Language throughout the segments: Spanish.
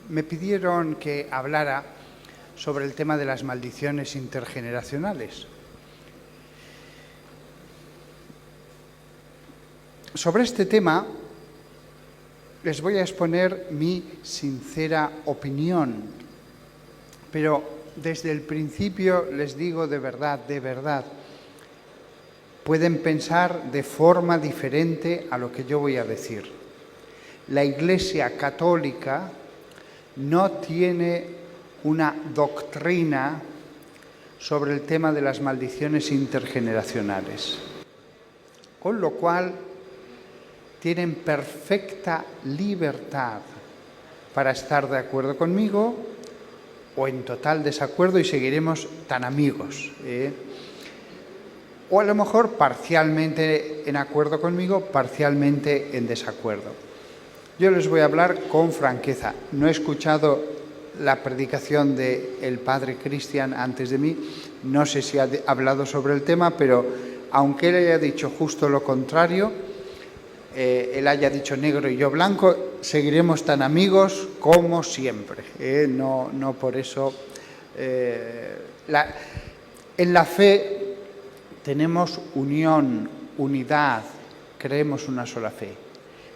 me pidieron que hablara sobre el tema de las maldiciones intergeneracionales. Sobre este tema les voy a exponer mi sincera opinión, pero desde el principio les digo de verdad, pueden pensar de forma diferente a lo que yo voy a decir. La Iglesia Católica no tiene una doctrina sobre el tema de las maldiciones intergeneracionales, con lo cual tienen perfecta libertad para estar de acuerdo conmigo o en total desacuerdo y seguiremos tan amigos, o a lo mejor parcialmente en acuerdo conmigo, parcialmente en desacuerdo. Yo les voy a hablar con franqueza. No he escuchado la predicación del padre Cristian antes de mí, no sé si ha hablado sobre el tema, pero aunque él haya dicho justo lo contrario, él haya dicho negro y yo blanco, seguiremos tan amigos como siempre. No por eso. En la fe tenemos unión, unidad, creemos una sola fe.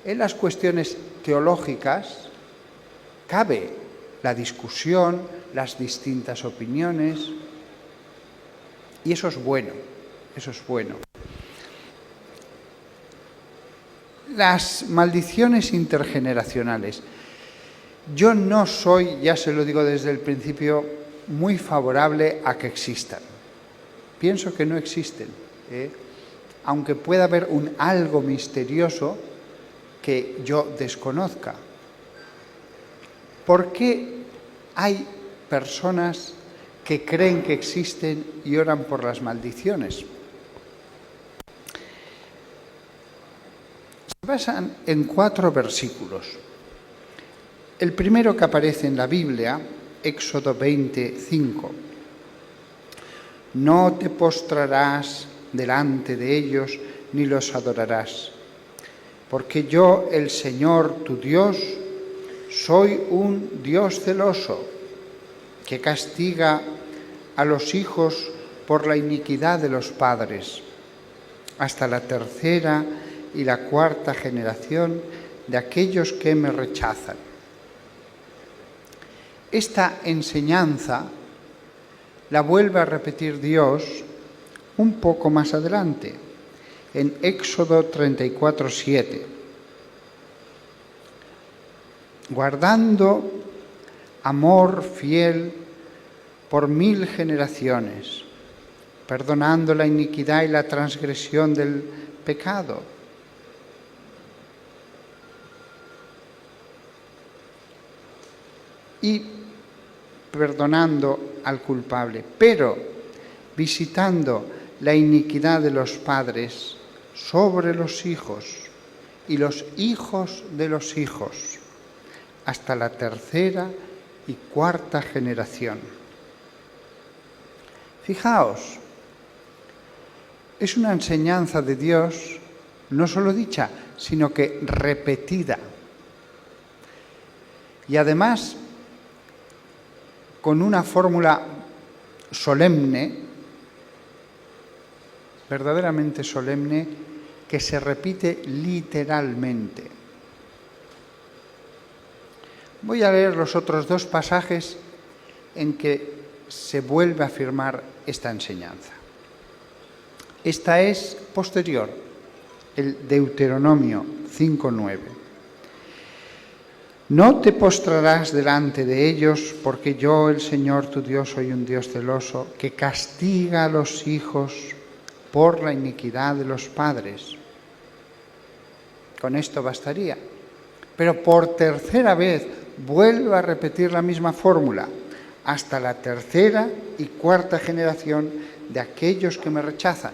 En las cuestiones teológicas cabe la discusión, las distintas opiniones, y eso es bueno, eso es bueno. Las maldiciones intergeneracionales. Yo no soy, ya se lo digo desde el principio, muy favorable a que existan. Pienso que no existen, aunque pueda haber un algo misterioso que yo desconozca. ¿Por qué hay personas que creen que existen y oran por las maldiciones? Se basan en 4 versículos. El primero que aparece en la Biblia, Éxodo 25. No te postrarás delante de ellos ni los adorarás, porque yo, el Señor tu Dios, soy un Dios celoso, que castiga a los hijos por la iniquidad de los padres, hasta la 3ª y la 4ª generación de aquellos que me rechazan. Esta enseñanza la vuelve a repetir Dios un poco más adelante, en Éxodo 34:7. Guardando amor fiel por 1000 generaciones, perdonando la iniquidad y la transgresión del pecado. Y perdonando al culpable, pero visitando la iniquidad de los padres sobre los hijos y los hijos de los hijos, hasta la 3ª y 4ª generación. Fijaos, es una enseñanza de Dios no solo dicha, sino que repetida. Y además, con una fórmula solemne, verdaderamente solemne, que se repite literalmente. Voy a leer los otros 2 pasajes en que se vuelve a afirmar esta enseñanza. Esta es posterior, el Deuteronomio 5:9. No te postrarás delante de ellos, porque yo, el Señor tu Dios, soy un Dios celoso, que castiga a los hijos por la iniquidad de los padres. Con esto bastaría. Pero por 3ª vez vuelvo a repetir la misma fórmula, hasta la 3ª y 4ª generación de aquellos que me rechazan.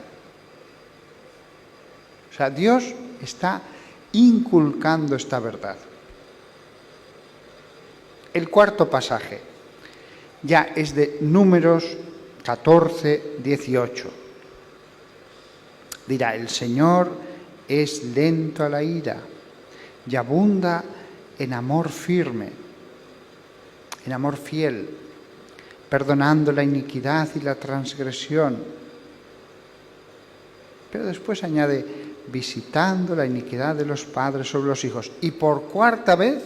O sea, Dios está inculcando esta verdad. El 4º pasaje ya es de Números 14:18. Dirá, el Señor es lento a la ira y abunda en amor firme, en amor fiel, perdonando la iniquidad y la transgresión. Pero después añade, visitando la iniquidad de los padres sobre los hijos. Y por cuarta vez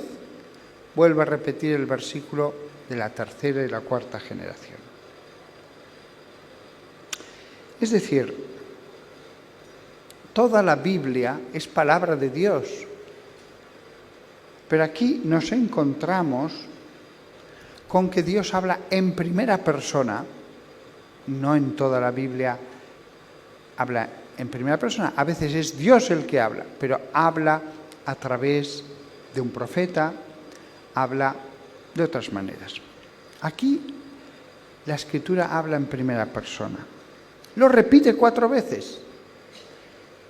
vuelve a repetir el versículo de la tercera y la cuarta generación. Es decir, toda la Biblia es palabra de Dios. Pero aquí nos encontramos con que Dios habla en primera persona. No en toda la Biblia habla en primera persona. A veces es Dios el que habla, pero habla a través de un profeta, habla de otras maneras. Aquí la Escritura habla en primera persona. Lo repite 4 veces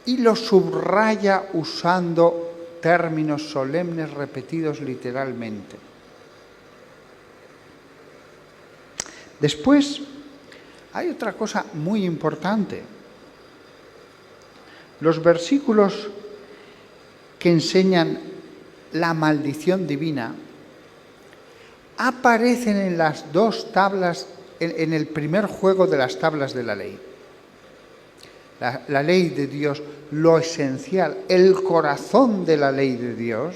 y lo subraya usando términos solemnes repetidos literalmente. Después, hay otra cosa muy importante. Los versículos que enseñan la maldición divina aparecen en las 2 tablas, en el primer juego de las tablas de la ley. La ley de Dios, lo esencial, el corazón de la ley de Dios,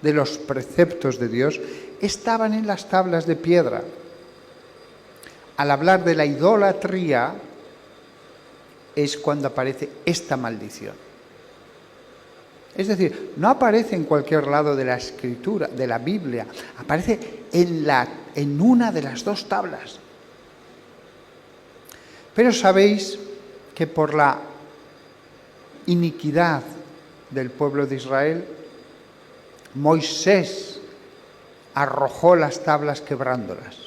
de los preceptos de Dios, estaban en las tablas de piedra. Al hablar de la idolatría es cuando aparece esta maldición. Es decir, no aparece en cualquier lado de la Escritura, de la Biblia, aparece en una de las 2 tablas. Pero sabéis que por la iniquidad del pueblo de Israel, Moisés arrojó las tablas quebrándolas.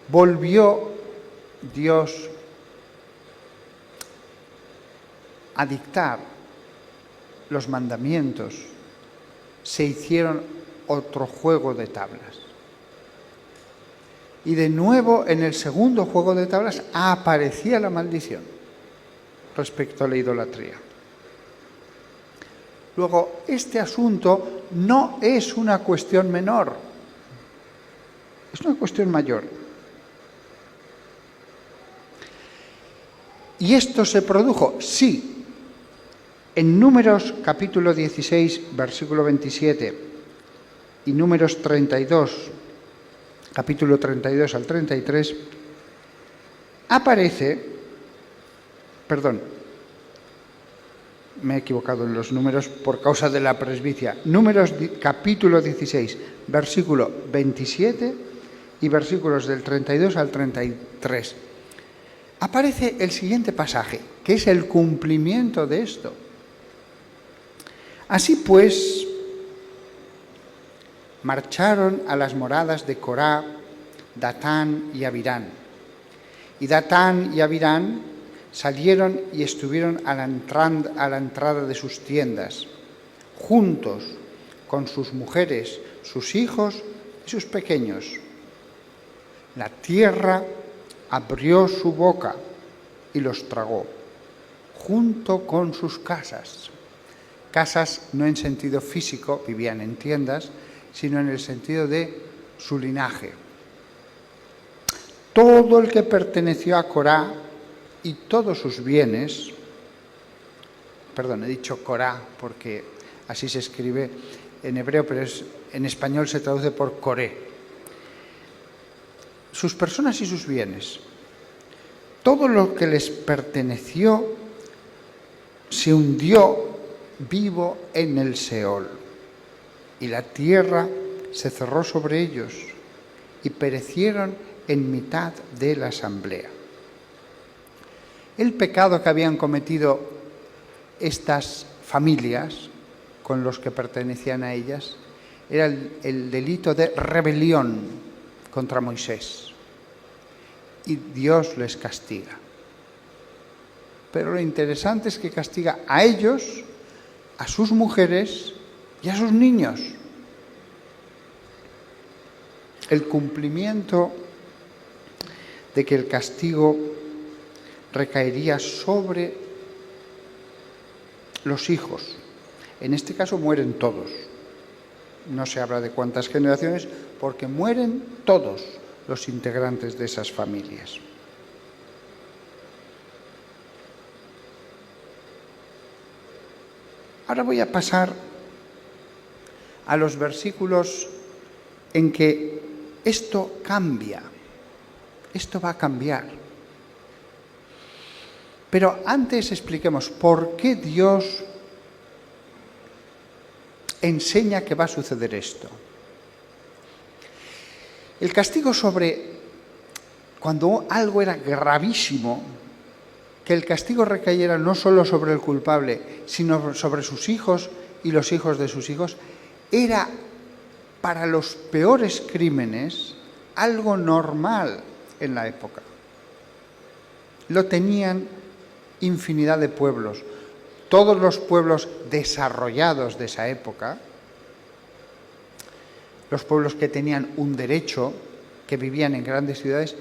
Volvió Dios a dictar los mandamientos, se hicieron otro juego de tablas. Y de nuevo en el segundo juego de tablas aparecía la maldición respecto a la idolatría. Luego, este asunto no es una cuestión menor, es una cuestión mayor. ¿Y esto se produjo? Sí. En Números capítulo 16, versículo 27 y Números 32, capítulo 32 al 33, aparece, me he equivocado en los números por causa de la presbicia, Números capítulo 16, versículo 27 y versículos del 32 al 33. Aparece el siguiente pasaje, que es el cumplimiento de esto. Así pues, marcharon a las moradas de Corá, Datán y Abirán. Y Datán y Abirán salieron y estuvieron a la entrada de sus tiendas, juntos con sus mujeres, sus hijos y sus pequeños. La tierra abrió su boca y los tragó, junto con sus casas. Casas no en sentido físico, vivían en tiendas, sino en el sentido de su linaje. Todo el que perteneció a Corá y todos sus bienes, he dicho Corá porque así se escribe en hebreo, pero en español se traduce por Coré. Sus personas y sus bienes, todo lo que les perteneció se hundió vivo en el Seol, y la tierra se cerró sobre ellos y perecieron en mitad de la asamblea. El pecado que habían cometido estas familias con los que pertenecían a ellas era el delito de rebelión contra Moisés, y Dios les castiga. Pero lo interesante es que castiga a ellos, a sus mujeres y a sus niños. El cumplimiento de que el castigo recaería sobre los hijos. En este caso mueren todos. No se habla de cuántas generaciones, porque mueren todos los integrantes de esas familias. Ahora voy a pasar a los versículos en que esto cambia. Esto va a cambiar. Pero antes expliquemos por qué Dios enseña que va a suceder esto. El castigo cuando algo era gravísimo, que el castigo recayera no solo sobre el culpable, sino sobre sus hijos y los hijos de sus hijos, era para los peores crímenes algo normal en la época. Lo tenían infinidad de pueblos. Todos los pueblos desarrollados de esa época, los pueblos que tenían un derecho, que vivían en grandes ciudades,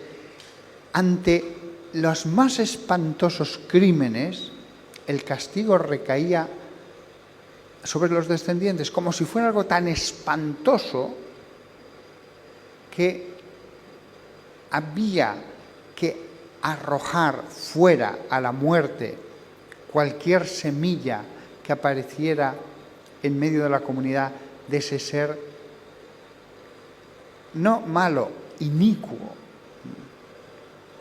ante los más espantosos crímenes, el castigo recaía sobre los descendientes, como si fuera algo tan espantoso que había que arrojar fuera a la muerte cualquier semilla que apareciera en medio de la comunidad de ese ser no malo, inicuo.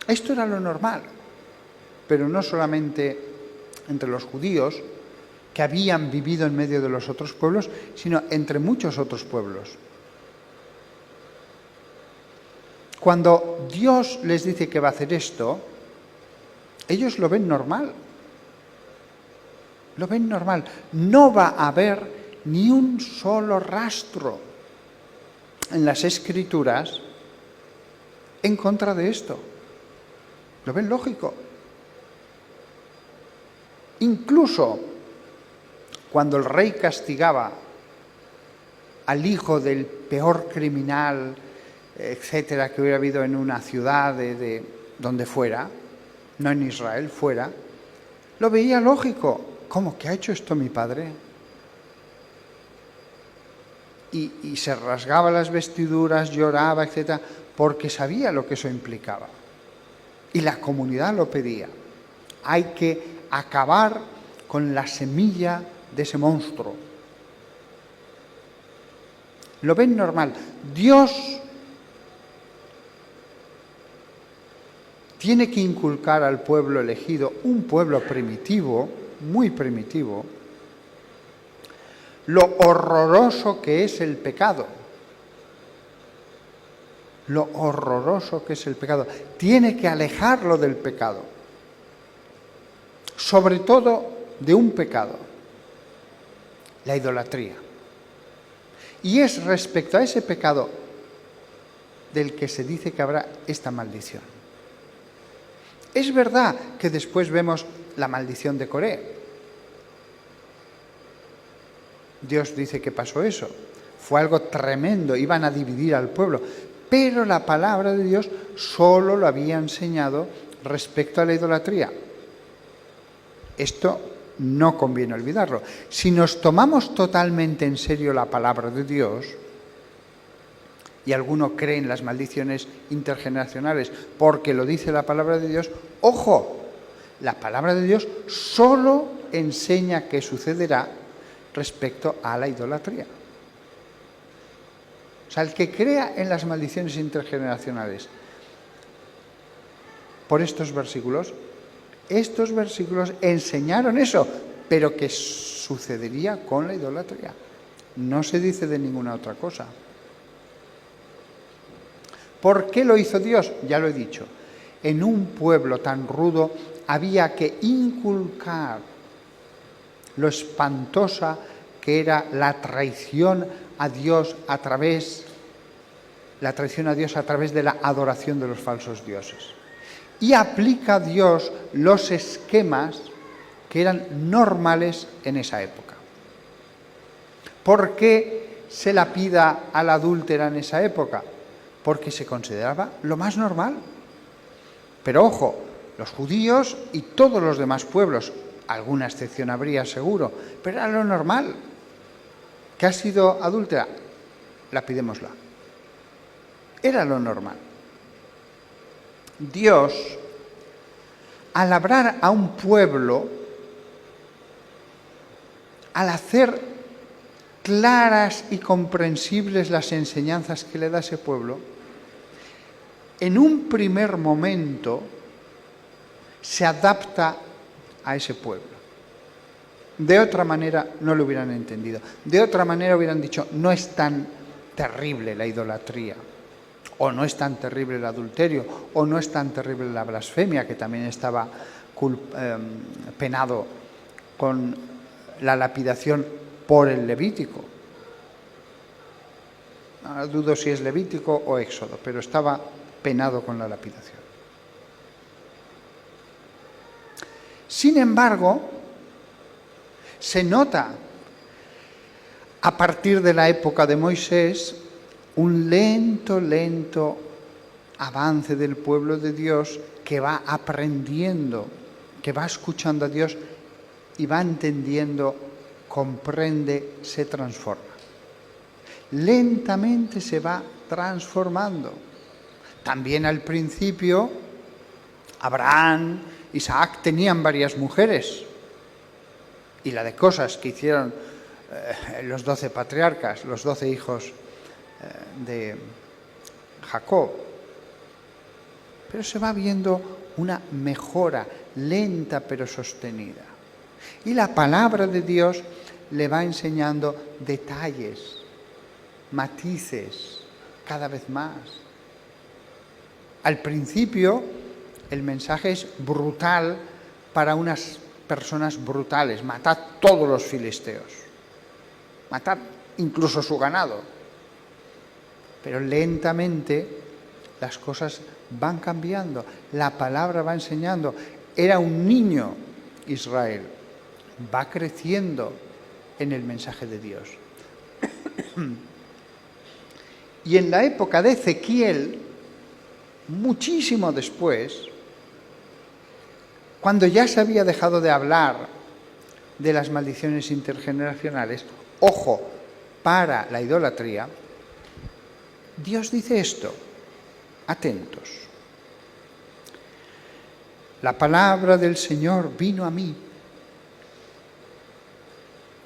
Esto era lo normal, pero no solamente entre los judíos que habían vivido en medio de los otros pueblos, sino entre muchos otros pueblos. Cuando Dios les dice que va a hacer esto, ellos lo ven normal. Lo ven normal. No va a haber ni un solo rastro en las Escrituras en contra de esto. Lo ven lógico. Incluso cuando el rey castigaba al hijo del peor criminal, etcétera, que hubiera habido en una ciudad de donde fuera, no en Israel, fuera, lo veía lógico. ¿Cómo que ha hecho esto mi padre? Y se rasgaba las vestiduras, lloraba, etcétera, porque sabía lo que eso implicaba. Y la comunidad lo pedía. Hay que acabar con la semilla de ese monstruo. Lo ven normal. Dios tiene que inculcar al pueblo elegido, un pueblo primitivo, muy primitivo, lo horroroso que es el pecado. Lo horroroso que es el pecado. Tiene que alejarlo del pecado. Sobre todo de un pecado, la idolatría. Y es respecto a ese pecado del que se dice que habrá esta maldición. Es verdad que después vemos la maldición de Coré. Dios dice que pasó eso. Fue algo tremendo, iban a dividir al pueblo. Pero la palabra de Dios solo lo había enseñado respecto a la idolatría. Esto no conviene olvidarlo. Si nos tomamos totalmente en serio la palabra de Dios, y alguno cree en las maldiciones intergeneracionales porque lo dice la palabra de Dios, ¡ojo! La palabra de Dios solo enseña qué sucederá respecto a la idolatría. O sea, el que crea en las maldiciones intergeneracionales por estos versículos enseñaron eso, pero que sucedería con la idolatría. No se dice de ninguna otra cosa. ¿Por qué lo hizo Dios? Ya lo he dicho. En un pueblo tan rudo había que inculcar lo espantosa que era la traición a Dios a través de la adoración de los falsos dioses. Y aplica a Dios los esquemas que eran normales en esa época. ¿Por qué se lapida a la adúltera en esa época? Porque se consideraba lo más normal. Pero ojo, los judíos y todos los demás pueblos, alguna excepción habría seguro, pero era lo normal. ¿Que ha sido adúltera? lapidémosla. Era lo normal. Dios, al hablar a un pueblo, al hacer claras y comprensibles las enseñanzas que le da ese pueblo, en un primer momento se adapta a ese pueblo. De otra manera no lo hubieran entendido. De otra manera hubieran dicho, no es tan terrible la idolatría, o no es tan terrible el adulterio, o no es tan terrible la blasfemia, que también estaba penado con la lapidación por el Levítico. No dudo si es Levítico o Éxodo, pero estaba penado con la lapidación. Sin embargo, se nota a partir de la época de Moisés un lento avance del pueblo de Dios que va aprendiendo, que va escuchando a Dios y va entendiendo, comprende, se transforma. Lentamente se va transformando. También al principio, Abraham, Isaac tenían varias mujeres. Y la de cosas que hicieron los 12 patriarcas, los 12 hijos de Jacob. Pero se va viendo una mejora lenta pero sostenida. Y la palabra de Dios le va enseñando detalles, matices, cada vez más. Al principio el mensaje es brutal para unas personas brutales: matad todos los filisteos, matad incluso su ganado. Pero lentamente las cosas van cambiando, la palabra va enseñando. Era un niño Israel, va creciendo en el mensaje de Dios. Y en la época de Ezequiel, muchísimo después, cuando ya se había dejado de hablar de las maldiciones intergeneracionales, ojo, para la idolatría, Dios dice esto, atentos. La palabra del Señor vino a mí.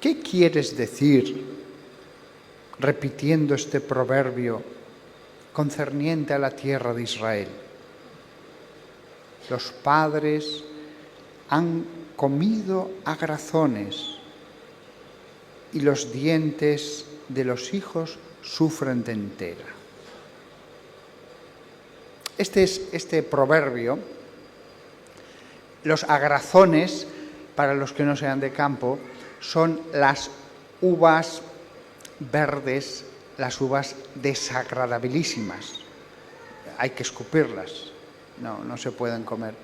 ¿Qué quieres decir repitiendo este proverbio concerniente a la tierra de Israel? Los padres han comido agrazones y los dientes de los hijos sufren de entera. Este proverbio, los agrazones, para los que no sean de campo, son las uvas verdes, las uvas desagradabilísimas. Hay que escupirlas, no se pueden comer.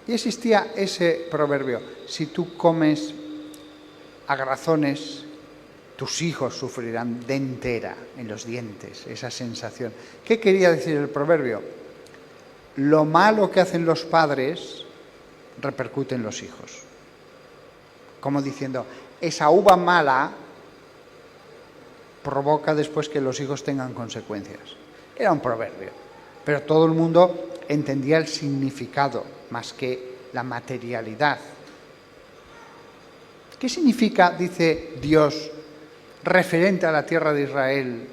Y existía ese proverbio: si tú comes agrazones, tus hijos sufrirán de entera en los dientes, esa sensación. ¿Qué quería decir el proverbio? Lo malo que hacen los padres repercute en los hijos. Como diciendo, esa uva mala provoca después que los hijos tengan consecuencias. Era un proverbio, pero todo el mundo entendía el significado más que la materialidad. ¿Qué significa, dice Dios, referente a la tierra de Israel,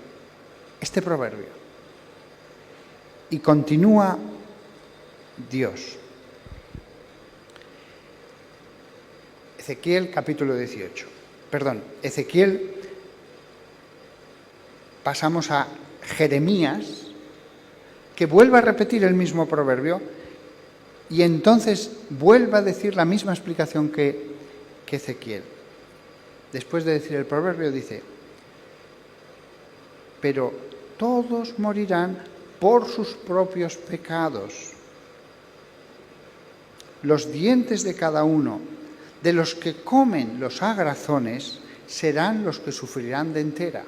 este proverbio? Y continúa Dios. Ezequiel capítulo 18. Ezequiel, pasamos a Jeremías, que vuelve a repetir el mismo proverbio y entonces vuelve a decir la misma explicación que Ezequiel. Después de decir el proverbio dice: pero todos morirán por sus propios pecados. Los dientes de cada uno de los que comen los agrazones serán los que sufrirán de entera.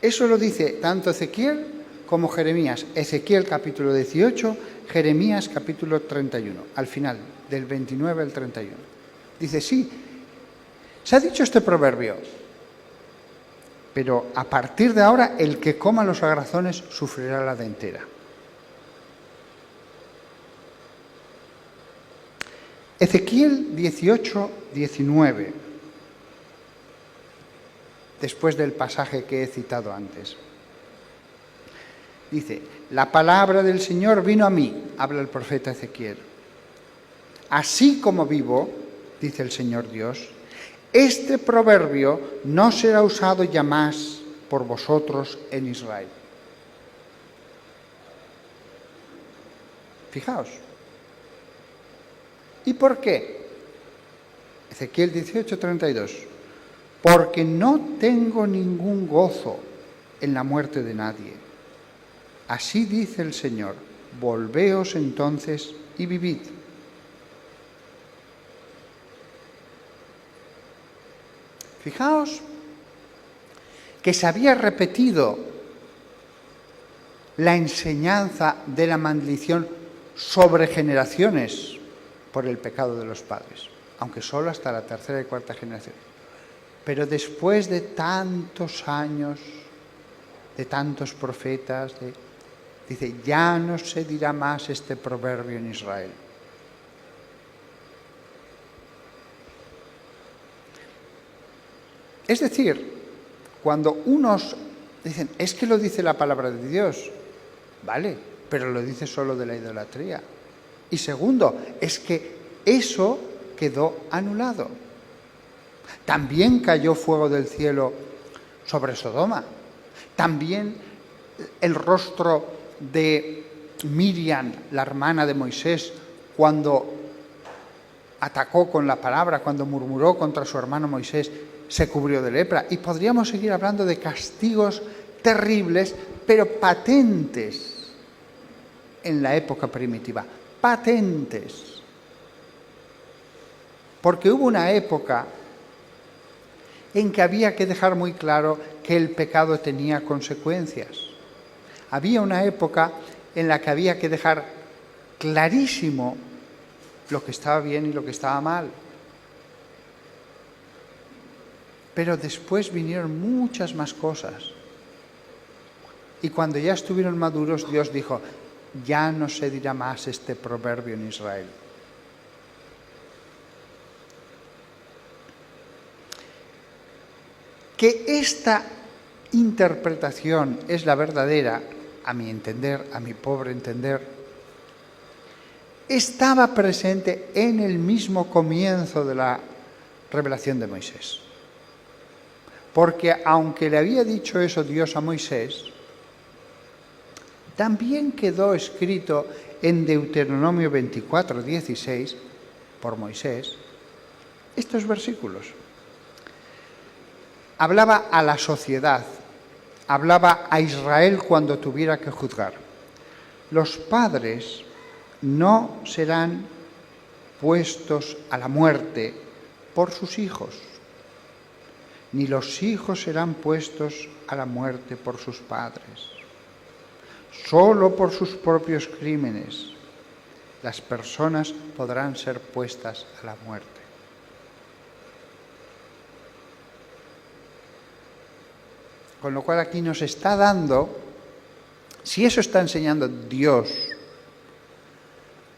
Eso lo dice tanto Ezequiel como Jeremías. Ezequiel capítulo 18, Jeremías capítulo 31, al final, del 29 al 31. Dice, sí, se ha dicho este proverbio, pero a partir de ahora el que coma los agrazones sufrirá la dentera. Ezequiel 18, 19, después del pasaje que he citado antes. Dice, la palabra del Señor vino a mí, habla el profeta Ezequiel. Así como vivo, dice el Señor Dios, este proverbio no será usado ya más por vosotros en Israel. Fijaos. ¿Y por qué? Ezequiel 18, 32. Porque no tengo ningún gozo en la muerte de nadie. Así dice el Señor, volveos entonces y vivid. Fijaos que se había repetido la enseñanza de la maldición sobre generaciones por el pecado de los padres, aunque solo hasta la tercera y cuarta generación. Pero después de tantos años, de tantos profetas, dice, ya no se dirá más este proverbio en Israel. Es decir, cuando unos dicen, es que lo dice la palabra de Dios, vale, pero lo dice solo de la idolatría. Y segundo, es que eso quedó anulado. También cayó fuego del cielo sobre Sodoma. También el rostro de Miriam, la hermana de Moisés, cuando atacó con la palabra, cuando murmuró contra su hermano Moisés, se cubrió de lepra. Y podríamos seguir hablando de castigos terribles, pero patentes en la época primitiva. Patentes. Porque hubo una época en que había que dejar muy claro que el pecado tenía consecuencias. Había una época en la que había que dejar clarísimo lo que estaba bien y lo que estaba mal. Pero después vinieron muchas más cosas. Y cuando ya estuvieron maduros, Dios dijo, ya no se dirá más este proverbio en Israel. Que esta interpretación es la verdadera, a mi entender, a mi pobre entender, estaba presente en el mismo comienzo de la revelación de Moisés. Porque aunque le había dicho eso Dios a Moisés, también quedó escrito en Deuteronomio 24, 16, por Moisés, estos versículos. Hablaba a la sociedad, hablaba a Israel cuando tuviera que juzgar. Los padres no serán puestos a la muerte por sus hijos, ni los hijos serán puestos a la muerte por sus padres. Solo por sus propios crímenes las personas podrán ser puestas a la muerte. Con lo cual aquí nos está dando, si eso está enseñando Dios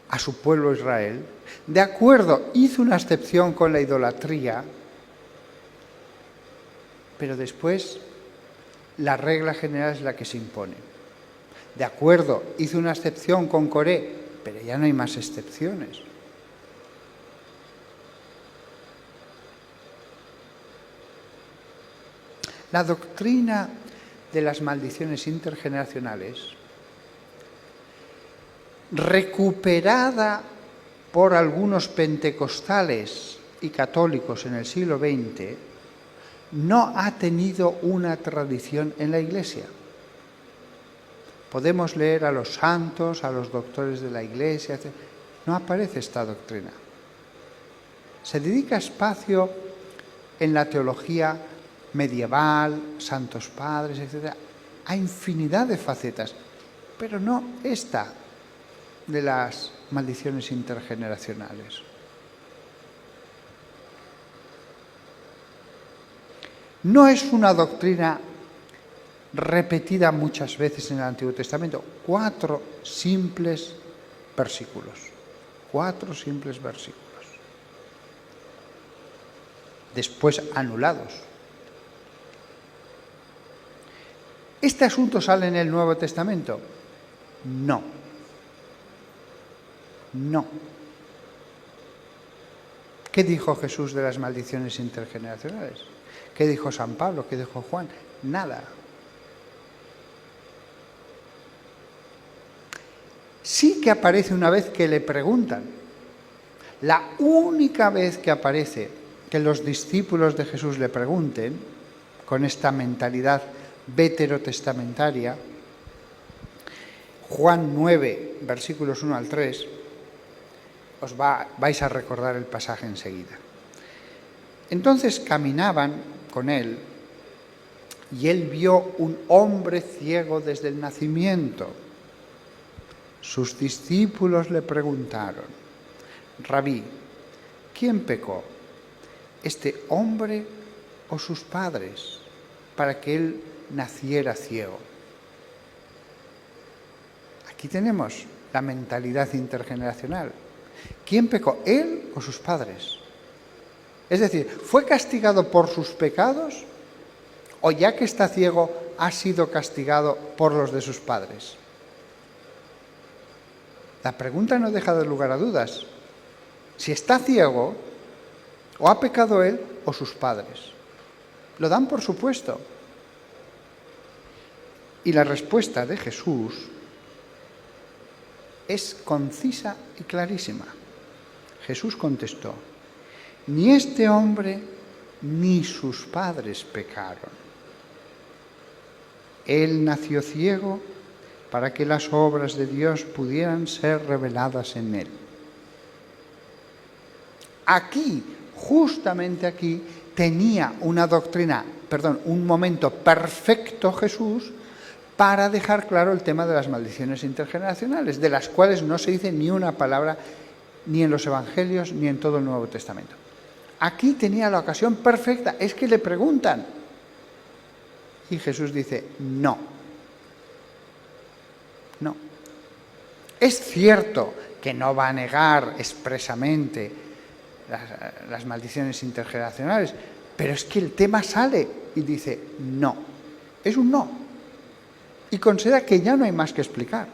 a su pueblo Israel, de acuerdo, hizo una excepción con la idolatría, pero después la regla general es la que se impone. De acuerdo, hizo una excepción con Coré, pero ya no hay más excepciones. La doctrina de las maldiciones intergeneracionales, recuperada por algunos pentecostales y católicos en el siglo XX, no ha tenido una tradición en la Iglesia. Podemos leer a los santos, a los doctores de la Iglesia, etc. No aparece esta doctrina. Se dedica espacio en la teología medieval, santos padres, etc., a infinidad de facetas, pero no esta de las maldiciones intergeneracionales. No es una doctrina repetida muchas veces en el Antiguo Testamento. 4 simples versículos. 4 simples versículos. Después anulados. ¿Este asunto sale en el Nuevo Testamento? No. No. ¿Qué dijo Jesús de las maldiciones intergeneracionales? ¿Qué dijo San Pablo? ¿Qué dijo Juan? Nada. Sí que aparece una vez que le preguntan. La única vez que aparece que los discípulos de Jesús le pregunten, con esta mentalidad veterotestamentaria, Juan 9, versículos 1 al 3, vais a recordar el pasaje enseguida. Entonces caminaban con él y él vio un hombre ciego desde el nacimiento. Sus discípulos le preguntaron: Rabí, ¿quién pecó, este hombre o sus padres, para que él naciera ciego? Aquí tenemos la mentalidad intergeneracional. ¿Quién pecó, él o sus padres? Es decir, ¿fue castigado por sus pecados o ya que está ciego ha sido castigado por los de sus padres? La pregunta no deja de lugar a dudas. Si está ciego, o ha pecado él o sus padres. Lo dan por supuesto. Y la respuesta de Jesús es concisa y clarísima. Jesús contestó: ni este hombre ni sus padres pecaron. Él nació ciego para que las obras de Dios pudieran ser reveladas en él. Aquí, justamente aquí, tenía un momento perfecto Jesús para dejar claro el tema de las maldiciones intergeneracionales, de las cuales no se dice ni una palabra ni en los Evangelios ni en todo el Nuevo Testamento. Aquí tenía la ocasión perfecta, es que le preguntan. Y Jesús dice: no. No. Es cierto que no va a negar expresamente las maldiciones intergeneracionales, pero es que el tema sale y dice no. Es un no. Y considera que ya no hay más que explicar.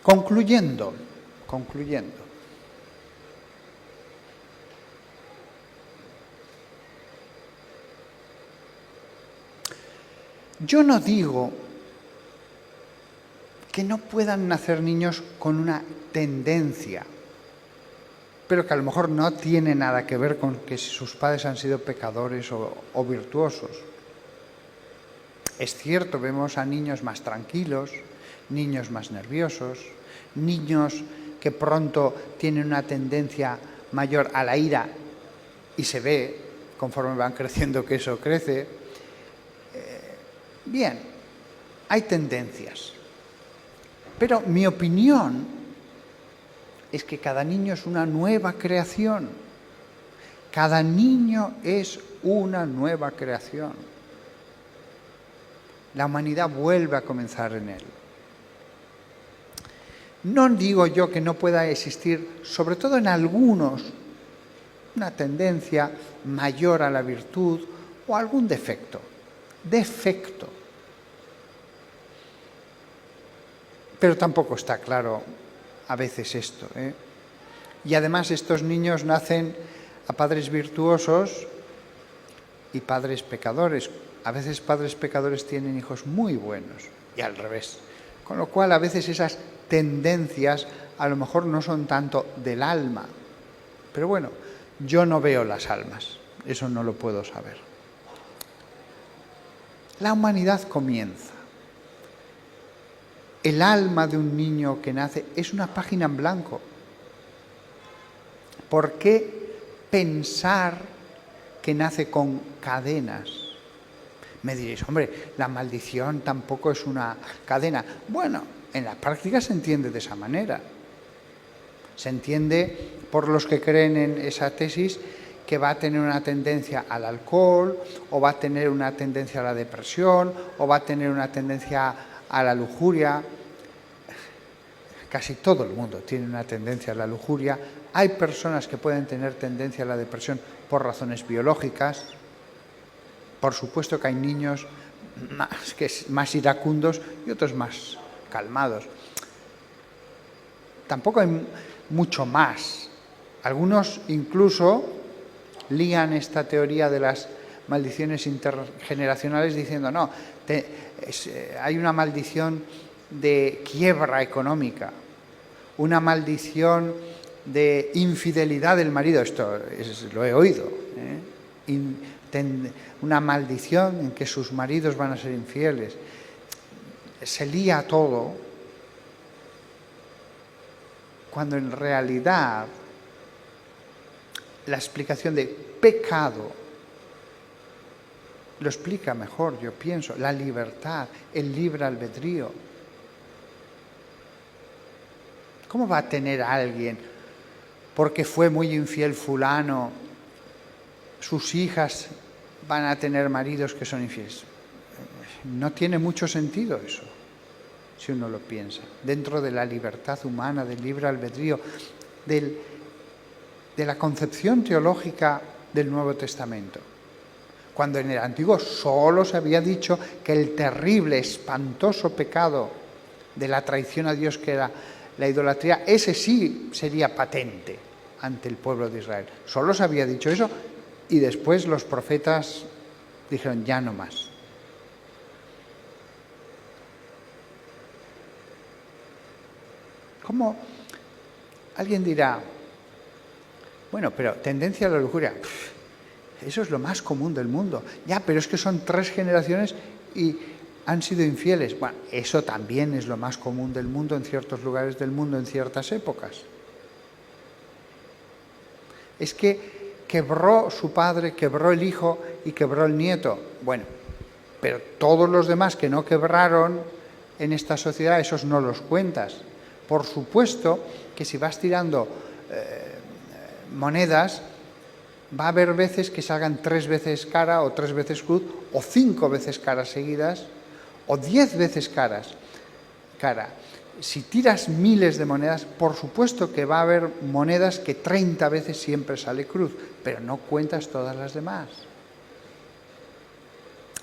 Concluyendo. Yo no digo que no puedan nacer niños con una tendencia, pero que a lo mejor no tiene nada que ver con que sus padres han sido pecadores o virtuosos. Es cierto, vemos a niños más tranquilos, niños más nerviosos, niños que pronto tienen una tendencia mayor a la ira y se ve, conforme van creciendo, que eso crece. Bien, hay tendencias, pero mi opinión es que cada niño es una nueva creación. Cada niño es una nueva creación. La humanidad vuelve a comenzar en él. No digo yo que no pueda existir, sobre todo en algunos, una tendencia mayor a la virtud o algún defecto. Pero tampoco está claro a veces esto, ¿eh? Y además estos niños nacen a padres virtuosos y padres pecadores. A veces padres pecadores tienen hijos muy buenos y al revés. Con lo cual a veces esas tendencias a lo mejor no son tanto del alma. Pero bueno, yo no veo las almas, eso no lo puedo saber. La humanidad comienza. El alma de un niño que nace es una página en blanco. ¿Por qué pensar que nace con cadenas? Me diréis, hombre, la maldición tampoco es una cadena. Bueno, en la práctica se entiende de esa manera. Se entiende por los que creen en esa tesis que va a tener una tendencia al alcohol, o va a tener una tendencia a la depresión, o va a tener una tendencia a la lujuria. Casi todo el mundo tiene una tendencia a la lujuria. Hay personas que pueden tener tendencia a la depresión por razones biológicas. Por supuesto que hay niños más iracundos y otros más calmados. Tampoco hay mucho más. Algunos incluso lían esta teoría de las maldiciones intergeneracionales diciendo no, hay una maldición de quiebra económica, una maldición de infidelidad del marido, esto lo he oído, una maldición en que sus maridos van a ser infieles. Se lía todo, cuando en realidad la explicación de pecado lo explica mejor, yo pienso, la libertad, el libre albedrío. ¿Cómo va a tener a alguien, porque fue muy infiel fulano, sus hijas van a tener maridos que son infieles? No tiene mucho sentido eso, si uno lo piensa. Dentro de la libertad humana, del libre albedrío, de la concepción teológica del Nuevo Testamento. Cuando en el Antiguo solo se había dicho que el terrible, espantoso pecado de la traición a Dios, que era la idolatría, ese sí sería patente ante el pueblo de Israel. Solo se había dicho eso y después los profetas dijeron ya no más. ¿Cómo? Alguien dirá, bueno, pero tendencia a la lujuria, eso es lo más común del mundo. Ya, pero es que son 3 generaciones y han sido infieles. Bueno, eso también es lo más común del mundo en ciertos lugares del mundo, en ciertas épocas. Es que quebró su padre, quebró el hijo y quebró el nieto. Bueno, pero todos los demás que no quebraron en esta sociedad, esos no los cuentas. Por supuesto que si vas tirando monedas, va a haber veces que salgan 3 veces cara o 3 veces cruz o 5 veces caras seguidas o 10 veces cara. Si tiras miles de monedas, por supuesto que va a haber monedas que 30 veces siempre sale cruz, pero no cuentas todas las demás.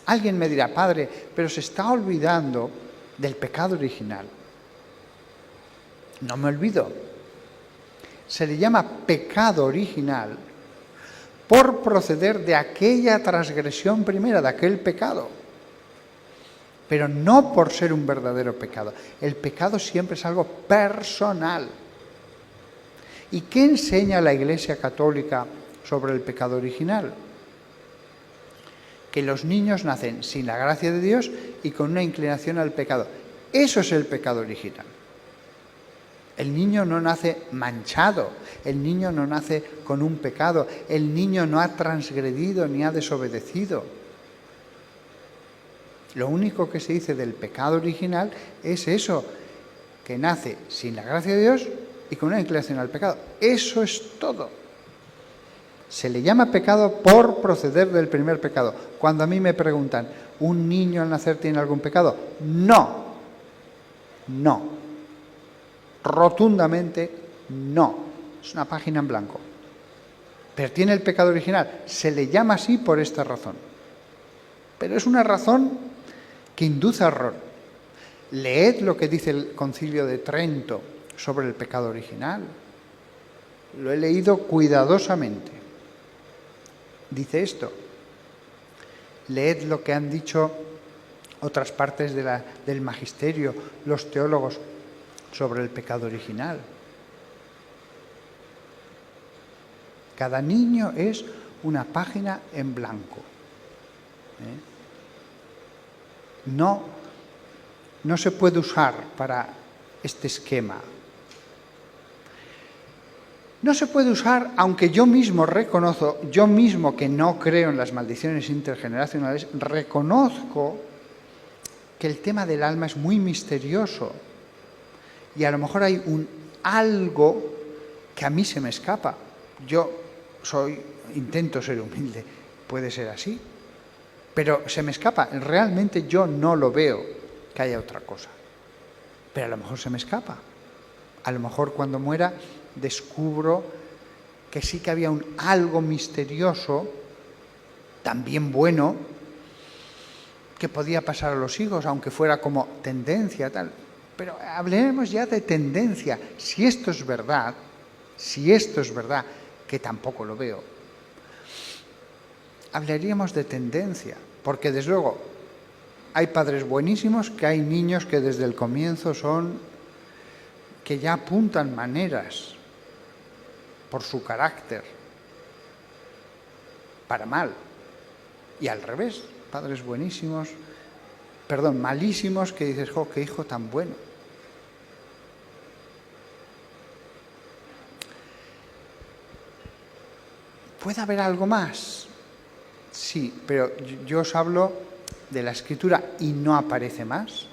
Alguien me dirá, padre, pero se está olvidando del pecado original. No me olvido. Se le llama pecado original por proceder de aquella transgresión primera, de aquel pecado, pero no por ser un verdadero pecado. El pecado siempre es algo personal. ¿Y qué enseña la Iglesia Católica sobre el pecado original? Que los niños nacen sin la gracia de Dios y con una inclinación al pecado. Eso es el pecado original. El niño no nace manchado, el niño no nace con un pecado, el niño no ha transgredido ni ha desobedecido. Lo único que se dice del pecado original es eso, que nace sin la gracia de Dios y con una inclinación al pecado. Eso es todo. Se le llama pecado por proceder del primer pecado. Cuando a mí me preguntan, ¿un niño al nacer tiene algún pecado? No. No. Rotundamente no. Es una página en blanco. Pero tiene el pecado original. Se le llama así por esta razón. Pero es una razón que induce a error. Leed lo que dice el Concilio de Trento sobre el pecado original. Lo he leído cuidadosamente. Dice esto. Leed lo que han dicho otras partes del magisterio, los teólogos, sobre el pecado original. Cada niño es una página en blanco. No se puede usar para este esquema. No se puede usar, aunque yo mismo reconozco, yo mismo que no creo en las maldiciones intergeneracionales, reconozco que el tema del alma es muy misterioso. Y a lo mejor hay algo que a mí se me escapa. Yo intento ser humilde, puede ser así, pero se me escapa. Realmente yo no lo veo que haya otra cosa. Pero a lo mejor se me escapa. A lo mejor cuando muera descubro que sí que había algo misterioso, también bueno, que podía pasar a los hijos, aunque fuera como tendencia, tal. Pero hablemos ya de tendencia. Si esto es verdad, que tampoco lo veo, hablaríamos de tendencia, porque desde luego hay padres buenísimos, que hay niños que desde el comienzo que ya apuntan maneras por su carácter, para mal, y al revés, padres malísimos, que dices, ¡jo, qué hijo tan bueno! ¿Puede haber algo más? Sí, pero yo os hablo de la Escritura y no aparece más.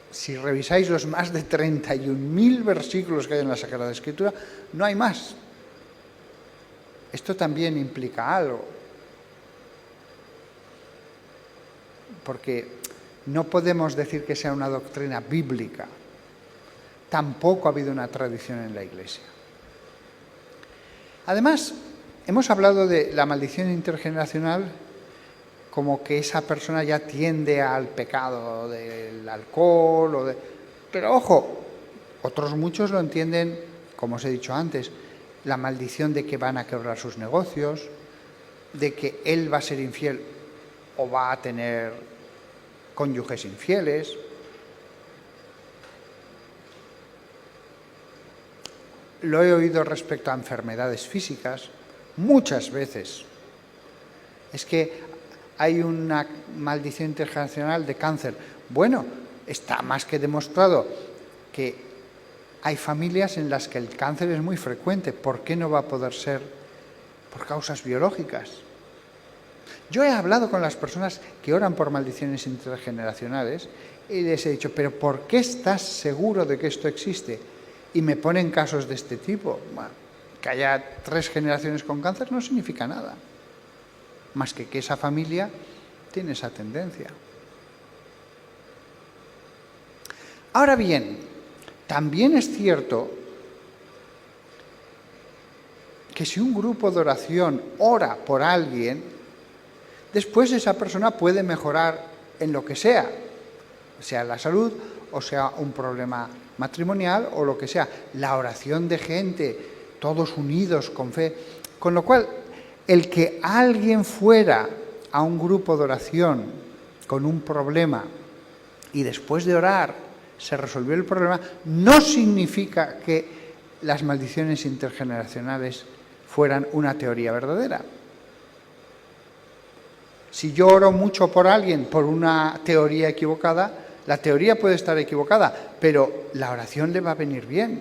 Si revisáis los más de 31.000 versículos que hay en la Sagrada Escritura, no hay más. Esto también implica algo. Porque no podemos decir que sea una doctrina bíblica. Tampoco ha habido una tradición en la Iglesia. Además, hemos hablado de la maldición intergeneracional como que esa persona ya tiende al pecado del alcohol. Pero ojo, otros muchos lo entienden, como os he dicho antes, la maldición de que van a quebrar sus negocios, de que él va a ser infiel o va a tener cónyuges infieles. Lo he oído respecto a enfermedades físicas, muchas veces. Es que hay una maldición intergeneracional de cáncer. Bueno, está más que demostrado que hay familias en las que el cáncer es muy frecuente. ¿Por qué no va a poder ser por causas biológicas? Yo he hablado con las personas que oran por maldiciones intergeneracionales y les he dicho, ¿pero por qué estás seguro de que esto existe? Y me ponen casos de este tipo. Bueno, que haya 3 generaciones con cáncer no significa nada, más que esa familia tiene esa tendencia. Ahora bien, también es cierto que si un grupo de oración ora por alguien, después esa persona puede mejorar en lo que sea la salud o sea un problema matrimonial o lo que sea. La oración de gente, todos unidos con fe, con lo cual el que alguien fuera a un grupo de oración con un problema y después de orar se resolvió el problema, no significa que las maldiciones intergeneracionales fueran una teoría verdadera. Si yo oro mucho por alguien por una teoría equivocada, la teoría puede estar equivocada, pero la oración le va a venir bien,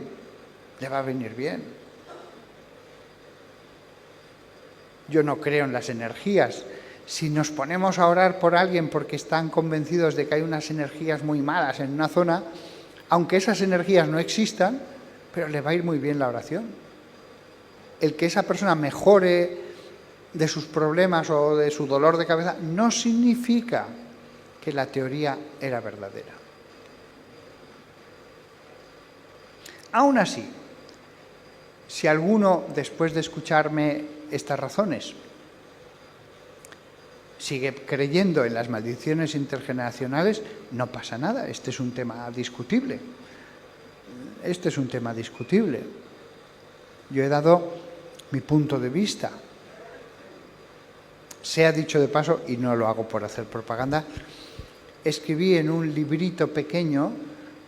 Yo no creo en las energías. Si nos ponemos a orar por alguien porque están convencidos de que hay unas energías muy malas en una zona, aunque esas energías no existan, pero le va a ir muy bien la oración. El que esa persona mejore de sus problemas o de su dolor de cabeza no significa que la teoría era verdadera. Aún así, si alguno, después de escucharme estas razones, sigue creyendo en las maldiciones intergeneracionales, no pasa nada. Este es un tema discutible. Yo he dado mi punto de vista. Sea dicho de paso, y no lo hago por hacer propaganda, escribí en un librito pequeño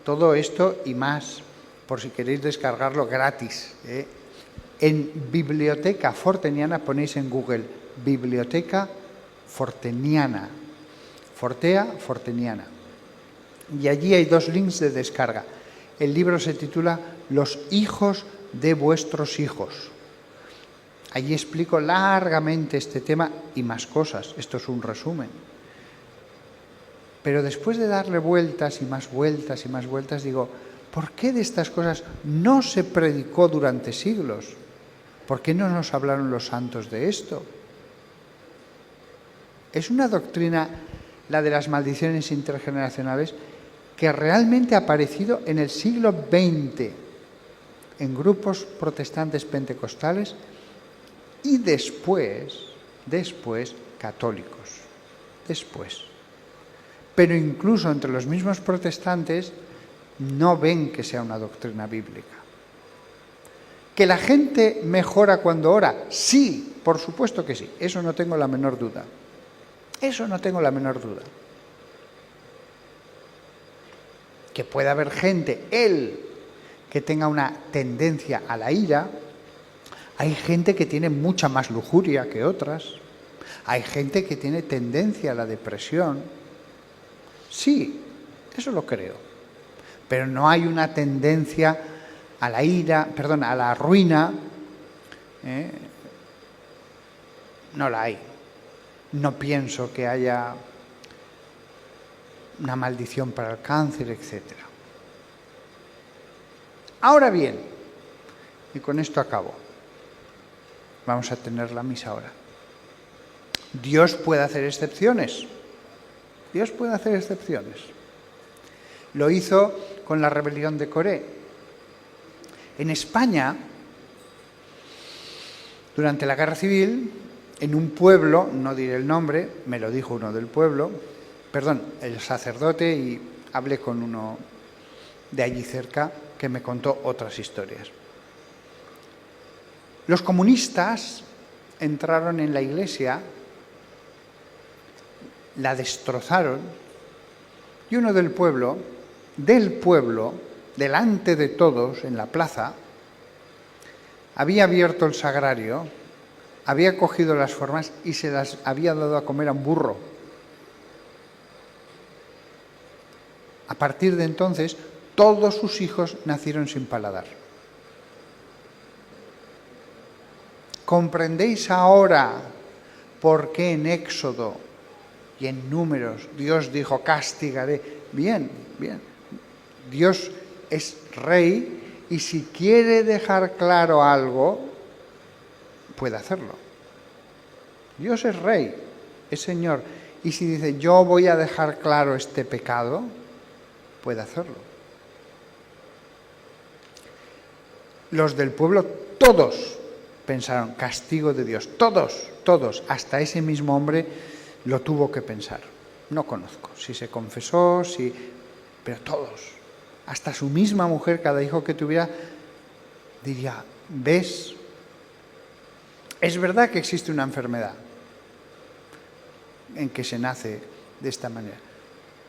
todo esto y más, por si queréis descargarlo gratis. En Biblioteca Forteniana, ponéis en Google Biblioteca Forteniana, Fortea Forteniana. Y allí hay 2 links de descarga. El libro se titula Los hijos de vuestros hijos. Allí explico largamente este tema y más cosas. Esto es un resumen. Pero después de darle vueltas y más vueltas, digo, ¿Por qué de estas cosas no se predicó durante siglos? ¿Por qué no nos hablaron los santos de esto? Es una doctrina, la de las maldiciones intergeneracionales, que realmente ha aparecido en el siglo XX en grupos protestantes pentecostales y después católicos. Después. Pero incluso entre los mismos protestantes no ven que sea una doctrina bíblica. ¿Que la gente mejora cuando ora? Sí, por supuesto que sí. Eso no tengo la menor duda. Eso no tengo la menor duda. Que pueda haber gente, que tenga una tendencia a la ira. Hay gente que tiene mucha más lujuria que otras. Hay gente que tiene tendencia a la depresión. Sí, eso lo creo. Pero no hay una tendencia a la ira, a la ruina. No la hay. No pienso que haya una maldición para el cáncer, etc. Ahora bien, y con esto acabo, vamos a tener la misa ahora. Dios puede hacer excepciones. Dios puede hacer excepciones. Lo hizo con la rebelión de Coré. En España, durante la Guerra Civil, en un pueblo, no diré el nombre, me lo dijo uno del pueblo, el sacerdote, y hablé con uno de allí cerca que me contó otras historias. Los comunistas entraron en la iglesia, la destrozaron, y uno del pueblo, delante de todos en la plaza, había abierto el sagrario, había cogido las formas y se las había dado a comer a un burro. A partir de entonces, todos sus hijos nacieron sin paladar. ¿Comprendéis ahora por qué en Éxodo y en Números Dios dijo castigaré? Bien. Dios es rey y si quiere dejar claro algo, puede hacerlo. Dios es rey, es Señor. Y si dice, yo voy a dejar claro este pecado, puede hacerlo. Los del pueblo, todos pensaron, castigo de Dios. Todos. Hasta ese mismo hombre lo tuvo que pensar. No conozco si se confesó, pero todos. Hasta su misma mujer, cada hijo que tuviera, diría, ¿ves? Es verdad que existe una enfermedad en que se nace de esta manera,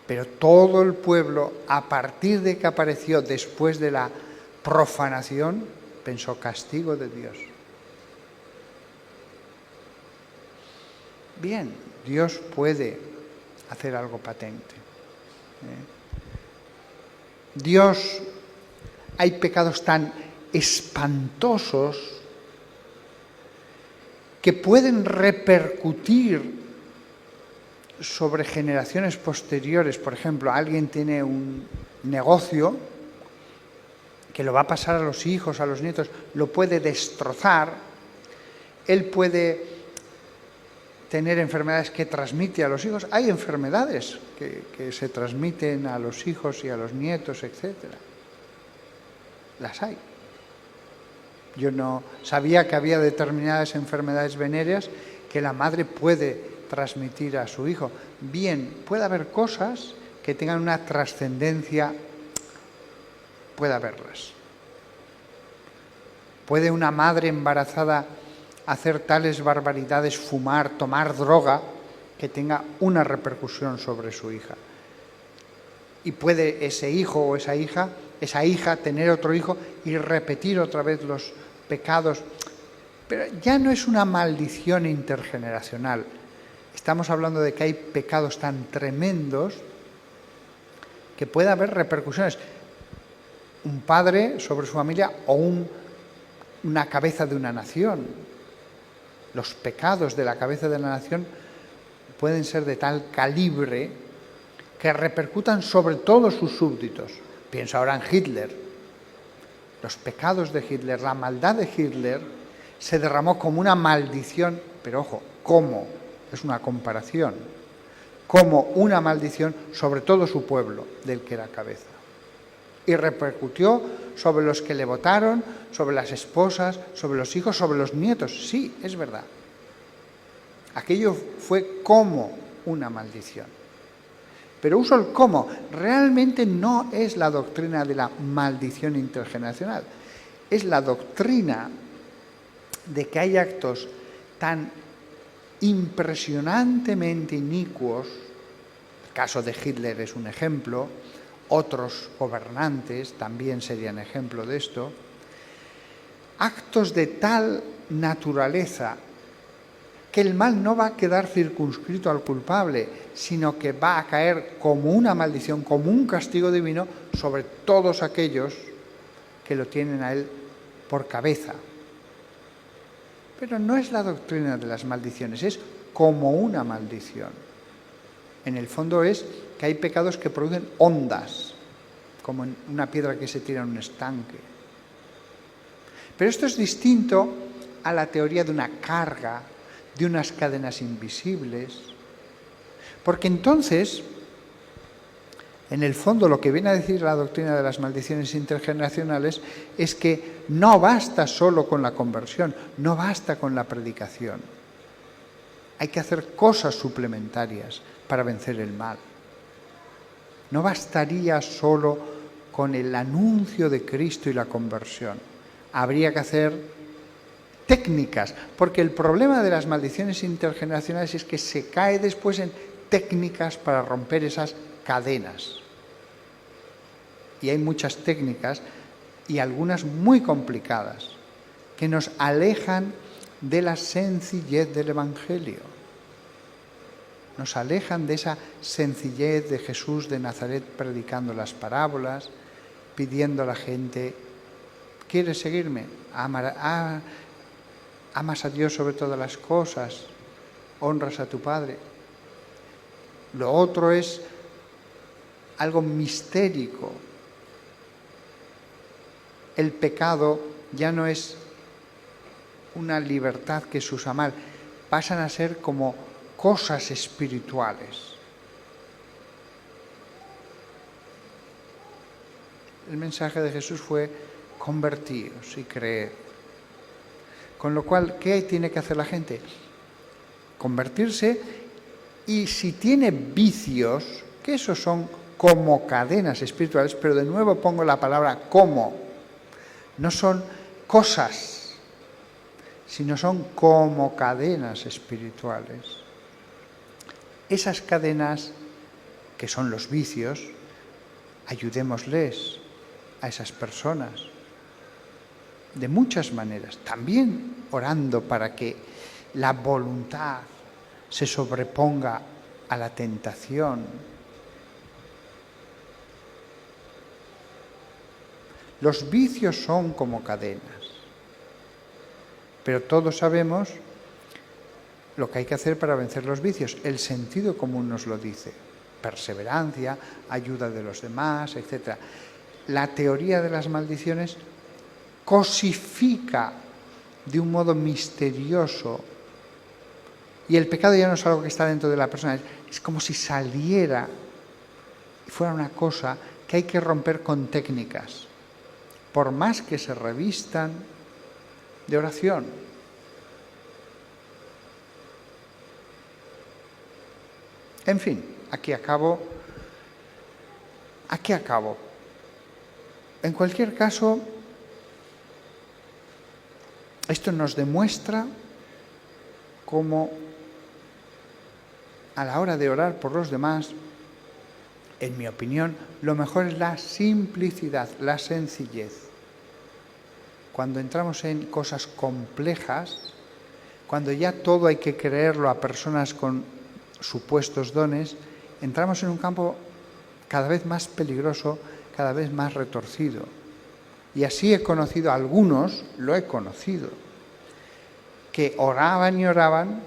pero todo el pueblo, a partir de que apareció después de la profanación, pensó castigo de Dios. Bien, Dios puede hacer algo patente. Dios, hay pecados tan espantosos que pueden repercutir sobre generaciones posteriores. Por ejemplo, alguien tiene un negocio que lo va a pasar a los hijos, a los nietos, lo puede destrozar. Él puede tener enfermedades que transmite a los hijos. Hay enfermedades que se transmiten a los hijos y a los nietos, etc. Las hay. Yo no sabía que había determinadas enfermedades venéreas que la madre puede transmitir a su hijo. Bien, puede haber cosas que tengan una trascendencia, puede haberlas. ¿Puede una madre embarazada hacer tales barbaridades, fumar, tomar droga, que tenga una repercusión sobre su hija? Y puede ese hijo o esa hija tener otro hijo y repetir otra vez los pecados. Pero ya no es una maldición intergeneracional. Estamos hablando de que hay pecados tan tremendos que puede haber repercusiones. Un padre sobre su familia o una cabeza de una nación. Los pecados de la cabeza de la nación pueden ser de tal calibre que repercutan sobre todos sus súbditos. Pienso ahora en Hitler. Los pecados de Hitler, la maldad de Hitler se derramó como una maldición, pero ojo, ¿cómo? Es una comparación. Como una maldición sobre todo su pueblo, del que era cabeza. Y repercutió sobre los que le votaron, sobre las esposas, sobre los hijos, sobre los nietos. Sí, es verdad. Aquello fue como una maldición. Pero uso el cómo. Realmente no es la doctrina de la maldición intergeneracional. Es la doctrina de que hay actos tan impresionantemente inicuos. El caso de Hitler es un ejemplo. Otros gobernantes también serían ejemplo de esto. Actos de tal naturaleza que el mal no va a quedar circunscrito al culpable, sino que va a caer como una maldición, como un castigo divino sobre todos aquellos que lo tienen a él por cabeza. Pero no es la doctrina de las maldiciones, es como una maldición. En el fondo es que hay pecados que producen ondas, como en una piedra que se tira en un estanque. Pero esto es distinto a la teoría de una carga, de unas cadenas invisibles, porque entonces, en el fondo, lo que viene a decir la doctrina de las maldiciones intergeneracionales es que no basta solo con la conversión, no basta con la predicación. Hay que hacer cosas suplementarias para vencer el mal. No bastaría solo con el anuncio de Cristo y la conversión. Habría que hacer técnicas, porque el problema de las maldiciones intergeneracionales es que se cae después en técnicas para romper esas cadenas. Y hay muchas técnicas, y algunas muy complicadas, que nos alejan de la sencillez del Evangelio. Nos alejan de esa sencillez de Jesús de Nazaret predicando las parábolas, pidiendo a la gente, ¿quieres seguirme? Amas a Dios sobre todas las cosas, honras a tu Padre. Lo otro es algo mistérico. El pecado ya no es una libertad que se usa mal, pasan a ser como cosas espirituales. El mensaje de Jesús fue convertíos y creed. Con lo cual, ¿qué tiene que hacer la gente? Convertirse, y si tiene vicios, que esos son como cadenas espirituales, pero de nuevo pongo la palabra como, no son cosas, sino son como cadenas espirituales. Esas cadenas, que son los vicios, ayudémosles a esas personas de muchas maneras, también orando para que la voluntad se sobreponga a la tentación. Los vicios son como cadenas, pero todos sabemos lo que hay que hacer para vencer los vicios. El sentido común nos lo dice: perseverancia, ayuda de los demás, etc. La teoría de las maldiciones cosifica de un modo misterioso, y el pecado ya no es algo que está dentro de la persona, es como si saliera y fuera una cosa que hay que romper con técnicas, por más que se revistan de oración. En fin, aquí acabo. En cualquier caso, esto nos demuestra cómo a la hora de orar por los demás, en mi opinión, lo mejor es la simplicidad, la sencillez. Cuando entramos en cosas complejas, cuando ya todo hay que creerlo a personas con supuestos dones, entramos en un campo cada vez más peligroso, cada vez más retorcido. Y así he conocido a algunos, lo he conocido, que oraban y oraban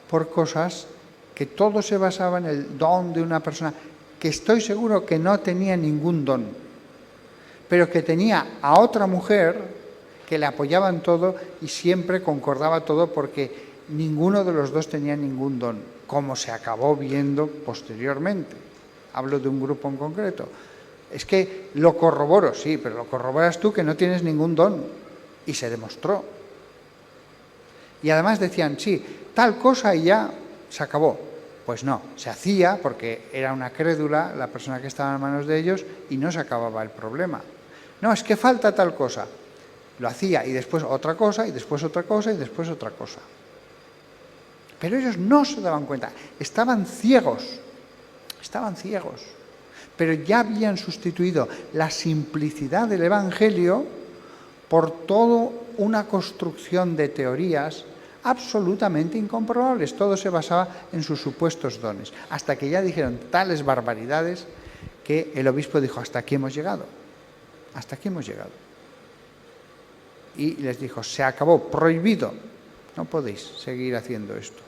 por cosas que todo se basaba en el don de una persona que estoy seguro que no tenía ningún don. pero que tenía a otra mujer que le apoyaba en todo y siempre concordaba todo porque ninguno de los dos tenía ningún don, como se acabó viendo posteriormente. Hablo de un grupo en concreto. Es que lo corroboro, sí, pero lo corroboras tú que no tienes ningún don. Y se demostró. Y además decían, sí, tal cosa y ya se acabó. Pues no, se hacía porque era una crédula la persona que estaba en manos de ellos y no se acababa el problema. No, es que falta tal cosa. Lo hacía y después otra cosa, y después otra cosa, y después otra cosa. Pero ellos no se daban cuenta, estaban ciegos, pero ya habían sustituido la simplicidad del Evangelio por toda una construcción de teorías absolutamente incomprobables. Todo se basaba en sus supuestos dones, hasta que ya dijeron tales barbaridades que el obispo dijo, hasta aquí hemos llegado, hasta aquí hemos llegado. Y les dijo, se acabó, prohibido, no podéis seguir haciendo esto.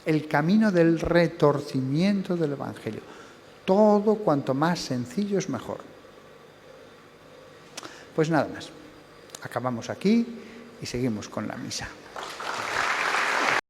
El camino del retorcimiento del Evangelio. Todo cuanto más sencillo es mejor. Pues nada más. Acabamos aquí y seguimos con la misa.